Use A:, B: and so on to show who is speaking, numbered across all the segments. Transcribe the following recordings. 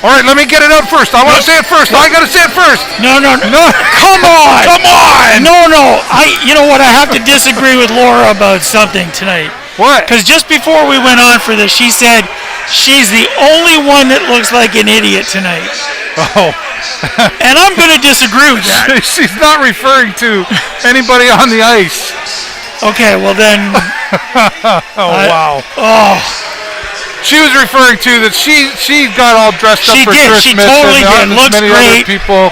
A: All right, let me get it out first. I want to say it first. I got to say it first.
B: No.
A: Come on. Come on.
B: No. You know what? I have to disagree with Laura about something tonight.
A: What?
B: Because just before we went on for this, she said she's the only one that looks like an idiot tonight.
A: Oh.
B: And I'm going to disagree with that.
A: She's not referring to anybody on the ice.
B: Okay, well then.
A: Wow.
B: Oh.
A: She was referring to that she got all dressed up for Christmas.
B: She totally did. Looks
A: many
B: great.
A: Other people.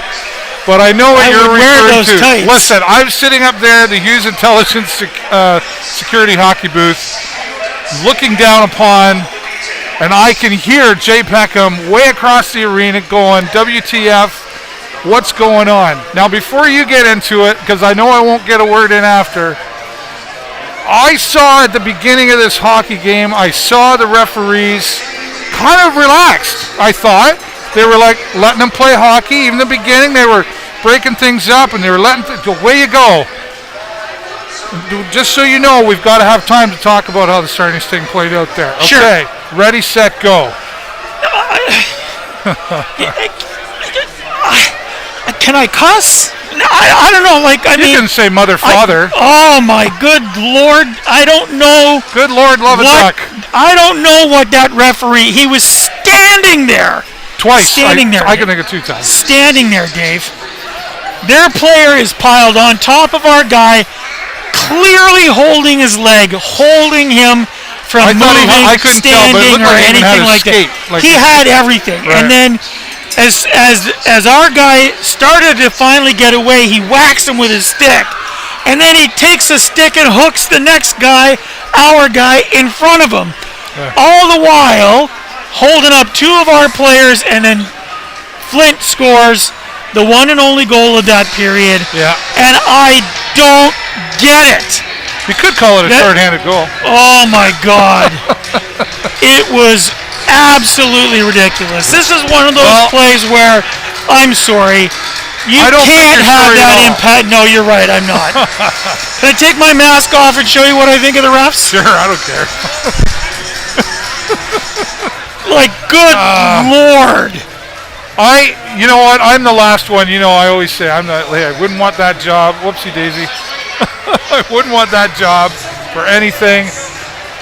A: But I know what you're referring to.
B: Tights.
A: Listen, I'm sitting up there at the Hughes Intelligence security hockey booth, looking down upon, and I can hear Jay Peckham way across the arena going, WTF, what's going on? Now, before you get into it, because I know I won't get a word in after, I saw at the beginning of this hockey game, I saw the referees kind of relaxed, I thought. They were like letting them play hockey. Even in the beginning, they were breaking things up, and they were letting away you go. Just so you know, we've got to have time to talk about how the Sarnia thing played out there. Okay,
B: sure.
A: Ready, set, go.
B: Can I cuss? I don't know.
A: You can say mother, father.
B: Oh my good Lord! I don't know.
A: Good Lord, love a duck.
B: I don't know what that referee. He was standing there.
A: Twice.
B: Standing there.
A: I can think of 2 times.
B: Standing there, Dave. Their player is piled on top of our guy, clearly holding his leg, holding him from moving, standing, or anything like that. He had everything, right. And then. As our guy started to finally get away, he whacks him with his stick. And then he takes a stick and hooks the next guy, our guy, in front of him. Yeah. All the while, holding up 2 of our players, and then Flint scores the one and only goal of that period.
A: Yeah.
B: And I don't get it.
A: You could call it a short-handed goal.
B: Oh, my God. It was absolutely ridiculous. This is one of those plays where, I'm sorry, you can't have that impact. No, you're right, I'm not. Can I take my mask off and show you what I think of the refs?
A: Sure, I don't care.
B: Good Lord.
A: You know what, I'm the last one. You know, I always say, I wouldn't want that job. Whoopsie daisy. I wouldn't want that job for anything.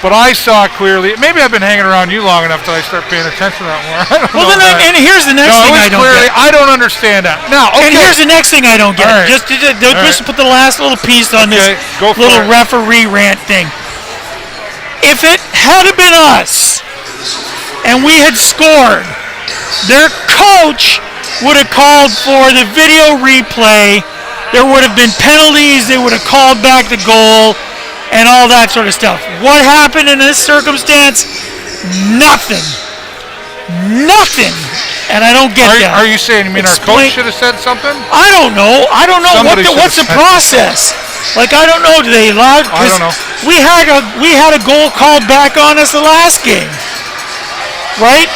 A: But I saw clearly. Maybe I've been hanging around you long enough that I start paying attention to that more. I don't know.
B: And here's the next thing I don't get.
A: I don't understand that. Now, okay.
B: And here's the next thing I don't get.
A: Right.
B: Just put the last little piece on this little referee rant thing. If it had been us and we had scored, their coach would have called for the video replay. There would have been penalties. They would have called back the goal. And all that sort of stuff. What happened in this circumstance? Nothing. And I don't get that.
A: Are you saying our coach should have said something?
B: I don't know. What's the process? I don't know. Do they allow?
A: I don't know.
B: We had a goal called back on us the last game, right?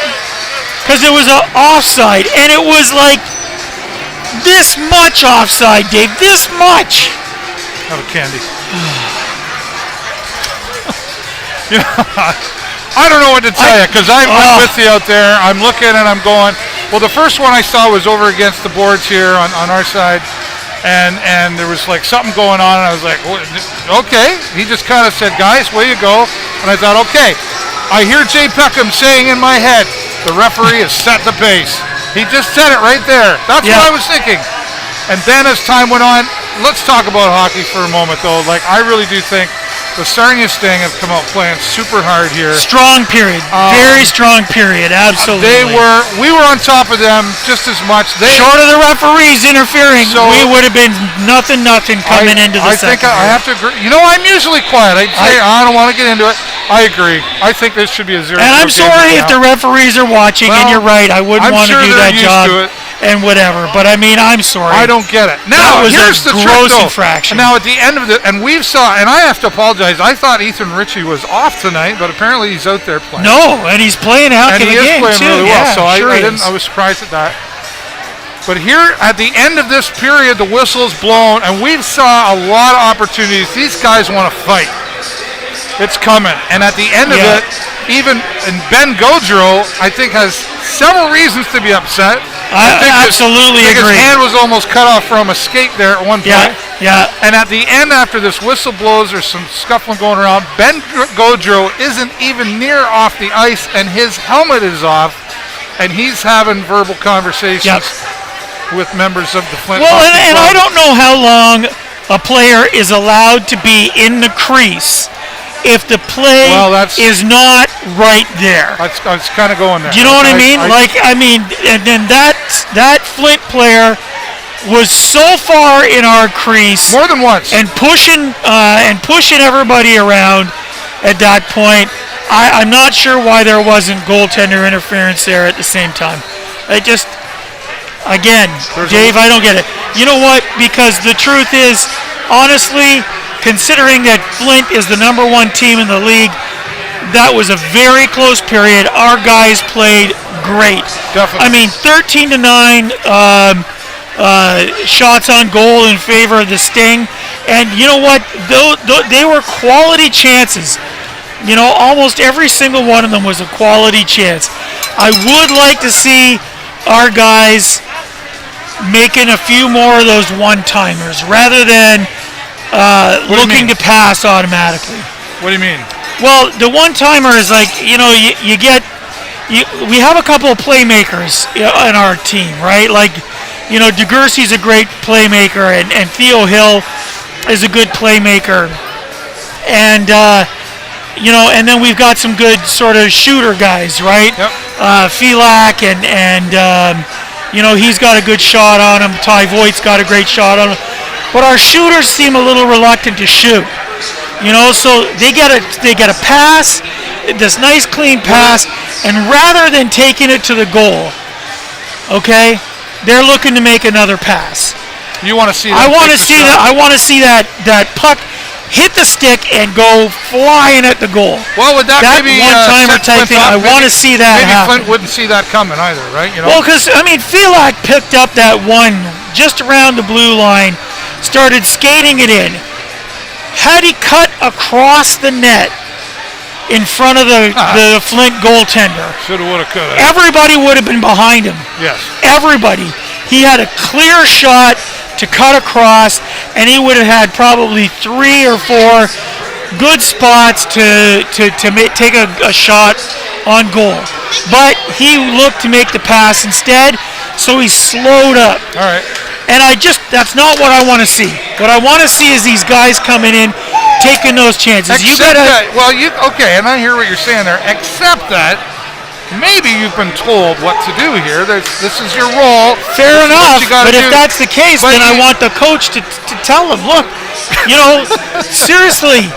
B: Because it was an offside, and it was like this much offside, Dave. This much.
A: Have a candy. I don't know what to tell you, because I'm with you out there. I'm looking and I'm going, well, the first one I saw was over against the boards here on our side, and there was something going on, and I was like, okay. He just kind of said, guys, way you go. And I thought, okay. I hear Jay Peckham saying in my head, the referee has set the pace. He just said it right there. That's what I was thinking. And then as time went on, let's talk about hockey for a moment, though. I really do think the Sarnia Sting have come out playing super hard here.
B: Strong period. Very strong period. Absolutely.
A: We were on top of them just as much.
B: Short of the referees interfering, we would have been nothing coming into the second.
A: I have to agree. I'm usually quiet. I don't want to get into it. I agree. I think this should be a 0-0
B: And I'm sorry if the referees are watching, and you're right. I wouldn't want to do that job. And whatever, but I'm sorry.
A: I don't get it. Now, here's the
B: gross
A: trick,
B: infraction.
A: Now, at the end of and I have to apologize. I thought Ethan Ritchie was off tonight, but apparently he's out there playing.
B: No, and he's playing out in the game,
A: playing
B: too.
A: really well, so
B: I
A: was surprised at that. But here, at the end of this period, the whistle's blown, and we saw a lot of opportunities. These guys want to fight. It's coming. And at the end of it, even Ben Gaudreau, I think, has several reasons to be upset.
B: I absolutely agree.
A: His hand was almost cut off from a skate there at one point.
B: Yeah.
A: And at the end, after this whistle blows, there's some scuffling going around. Ben Gaudreau isn't even near off the ice, and his helmet is off, and he's having verbal conversations with members of the Flint.
B: Well, and I don't know how long a player is allowed to be in the crease if the play is not right there.
A: I was kind of going there.
B: Do you know what I mean? And then that Flint player was so far in our crease,
A: more than once,
B: and pushing everybody around at that point. I'm not sure why there wasn't goaltender interference there at the same time. Again, Dave, I don't get it. You know what? Because the truth is, honestly, considering that Flint is the number one team in the league, that was a very close period. Our guys played great.
A: Definitely.
B: I mean, 13-9 shots on goal in favor of the Sting. And you know what? They were quality chances. You know, almost every single one of them was a quality chance. I would like to see our guys making a few more of those one-timers rather than looking to pass automatically.
A: What do you mean?
B: Well, the one-timer is like, you know, we have a couple of playmakers in our team, right? Like, you know, DeGursey's a great playmaker, and Theo Hill is a good playmaker. And, you know, and then we've got some good sort of shooter guys, right?
A: Yep.
B: Filak and you know, he's got a good shot on him. Ty Voigt's got a great shot on him. But our shooters seem a little reluctant to shoot. You know, so they get a pass, this nice clean pass, and rather than taking it to the goal, okay, they're looking to make another pass.
A: You want to see that?
B: I want to see that puck hit the stick and go flying at the goal.
A: Well, would that maybe
B: one-timer type thing? I want to see that happen.
A: Flint wouldn't see that coming either, right? You know?
B: Well, because I mean, Filak picked up that one just around the blue line, started skating it in. Had he cut across the net in front of the Flint goaltender,
A: shoulda, woulda, coulda.
B: Everybody would have been behind him.
A: Yes.
B: Everybody. He had a clear shot to cut across, and he would have had probably 3 or 4 good spots to take a shot on goal. But he looked to make the pass instead, so he slowed up.
A: All right.
B: And that's not what I want to see. What I want to see is these guys coming in, taking those chances.
A: Okay, and I hear what you're saying there, except that maybe you've been told what to do here. This is your role.
B: Fair enough, but if that's the case, then I want the coach to tell them, look, you know, seriously,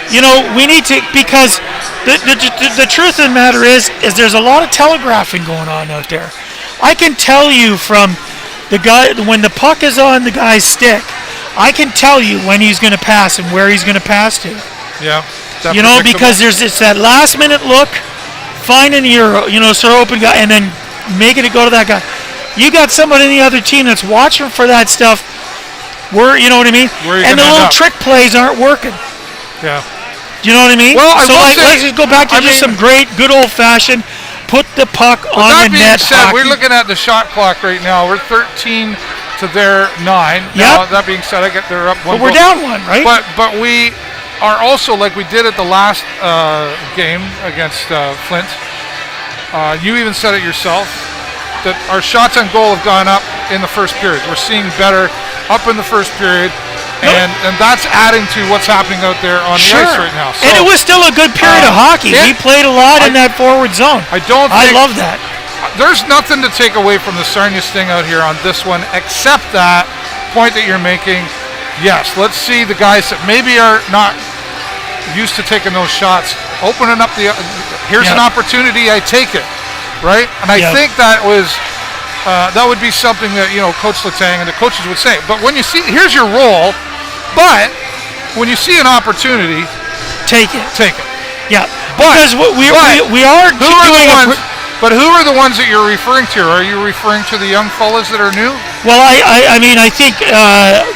B: you know, we need to, because the truth of the matter is there's a lot of telegraphing going on out there. I can tell you from the guy, when the puck is on the guy's stick, I can tell you when he's going to pass and where he's going to pass to.
A: Yeah.
B: You know, because it's that last minute look, finding your, you know, sort of open guy, and then making it go to that guy. You got somebody in the other team that's watching for that stuff. You know what I mean? And the little trick plays aren't working.
A: Yeah.
B: You know what I mean?
A: Well,
B: let's just go back to some great, good old-fashioned, put the puck on the net.
A: We're looking at the shot clock right now. We're 13 to their 9. Now, that being said, they're up 1
B: But we're down 1, right?
A: But we are also, like we did at the last game against Flint, you even said it yourself, that our shots on goal have gone up in the first period. We're seeing better up in the first period, and that's adding to what's happening out there on the ice right now. So,
B: and it was still a good period of hockey. We played a lot in that forward zone.
A: I love
B: that.
A: There's nothing to take away from the Sarnia Sting out here on this one, except that point that you're making. Yes, let's see the guys that maybe are not used to taking those shots, opening up here's an opportunity, I take it, right? And I think that would be something that, you know, Coach Letang and the coaches would say. But when you see, here's your role, but when you see an opportunity,
B: take it. Yeah, because we are doing.
A: But who are the ones that you're referring to? Are you referring to the young fellas that are new?
B: Well, I mean, I think,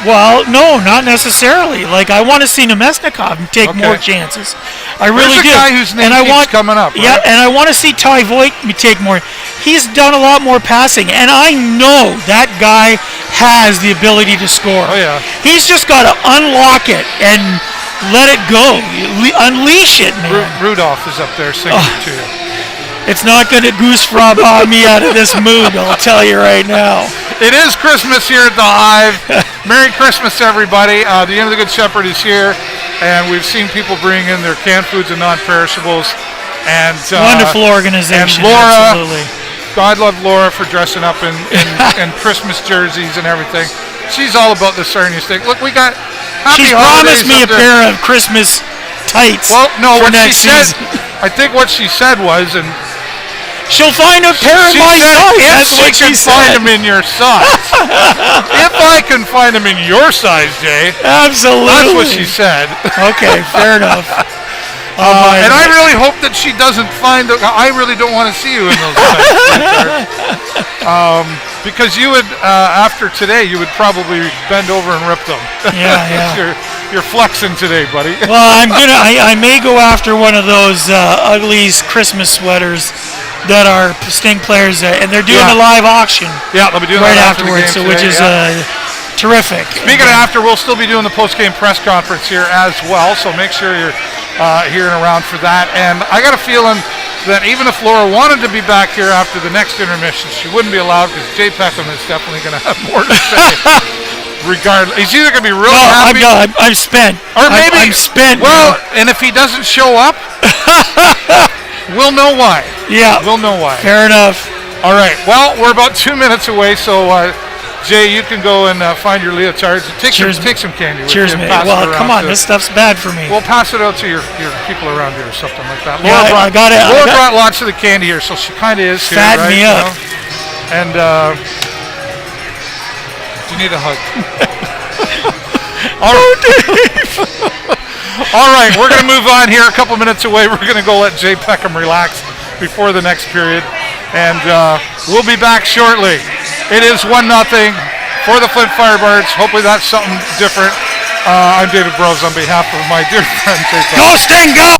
B: well, no, not necessarily. Like, I want to see Nemesnikov take more chances. I really do.
A: There's a guy whose name keeps coming up, right?
B: Yeah, and I want to see Ty Voigt take more. He's done a lot more passing, and I know that guy has the ability to score.
A: Oh, yeah.
B: He's just got to unlock it and let it go. Unleash it, man.
A: Rudolph is up there singing to you.
B: It's not going to goose frog me out of this mood, I'll tell you right now.
A: It is Christmas here at the Hive. Merry Christmas, everybody. The End of the Good Shepherd is here, and we've seen people bring in their canned foods and non-perishables. And
B: wonderful organization.
A: And Laura,
B: absolutely.
A: God love Laura for dressing up in Christmas jerseys and everything. She's all about the Sarnia steak. Look, we got happy
B: She's
A: holidays.
B: promised me a pair of Christmas tights.
A: Well, no,
B: for
A: what
B: next
A: she said.
B: season.
A: I think what she said was, and
B: she'll find a pair of my size. That's what she said.
A: Find them in your size. If I can find them in your size, Jay.
B: Absolutely.
A: That's what she said.
B: Okay, fair enough.
A: And I really hope that she doesn't find. I really don't want to see you in those sizes. Because you would, after today, you would probably bend over and rip them.
B: Yeah.
A: You're flexing today, buddy.
B: Well, I may go after one of those ugly Christmas sweaters that are Sting players, and they're doing a live auction.
A: Yeah, they'll be doing
B: right
A: that after
B: afterwards,
A: the game
B: which
A: today,
B: is terrific.
A: Speaking of after, we'll still be doing the post-game press conference here as well, so make sure you're here and around for that. And I got a feeling that even if Laura wanted to be back here after the next intermission, she wouldn't be allowed because Jay Peckham is definitely going to have more to say. Regardless, he's either going to be really happy.
B: I'm spent.
A: Or maybe
B: I'm spent.
A: Well, and if he doesn't show up, we'll know why.
B: Yeah,
A: we'll know why.
B: Fair enough.
A: All right. Well, we're about 2 minutes away, so Jay, you can go and find your leotards. Take some candy.
B: Cheers, mate. Well, come on, this stuff's bad for me.
A: We'll pass it out to your people around here or something like that.
B: Yeah,
A: Laura brought lots of the candy here, so she kind of is here,
B: fatten
A: right?
B: me up.
A: And you need a hug. All right, we're going to move on here. A couple minutes away, we're going to go let Jay Peckham relax before the next period, and we'll be back shortly. It is 1-0 for the Flint Firebirds. Hopefully that's something different. I'm David Burrows on behalf of my dear friend Jay Peckham.
B: Go Sting, go!